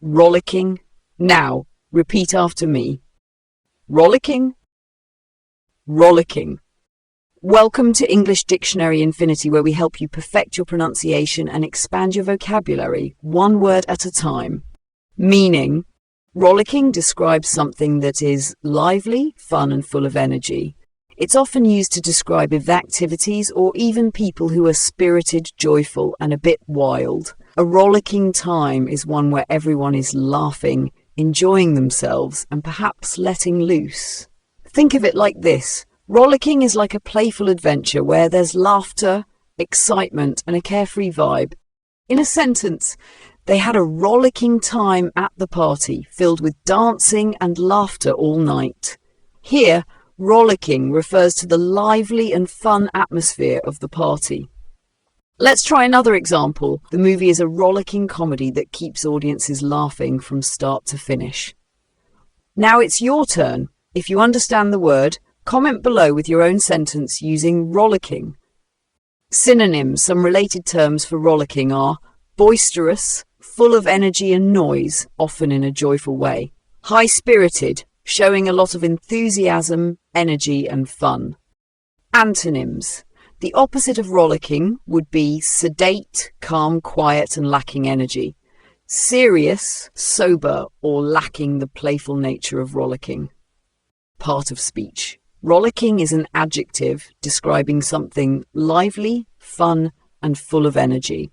rollicking. Now, repeat after me. Rollicking, rollicking. Welcome to English Dictionary Infinity, where we help you perfect your pronunciation and expand your vocabulary, one word at a time. Meaning, rollicking describes something that is lively, fun, and full of energy. It's often used to describe activities or even people who are spirited, joyful, and a bit wild. A rollicking time is one where everyone is laughing, enjoying themselves, and perhaps letting loose. Think of it like this. Rollicking is like a playful adventure where there's laughter, excitement, and a carefree vibe. In a sentence, they had a rollicking time at the party, filled with dancing and laughter all night. Here, rollicking refers to the lively and fun atmosphere of the party. Let's try another example. The movie is a rollicking comedy that keeps audiences laughing from start to finish. Now it's your turn. If you understand the word, comment below with your own sentence using rollicking. Synonyms, some related terms for rollicking are boisterous, full of energy and noise, often in a joyful way. High-spirited, showing a lot of enthusiasm, energy and fun. Antonyms. The opposite of rollicking would be sedate, calm, quiet and lacking energy. Serious, sober or lacking the playful nature of rollicking. Part of speech. Rollicking is an adjective describing something lively, fun and full of energy.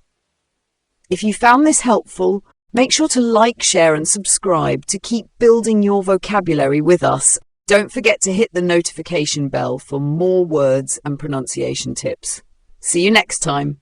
If you found this helpful, make sure to like, share and subscribe to keep building your vocabulary with us. Don't forget to hit the notification bell for more words and pronunciation tips. See you next time.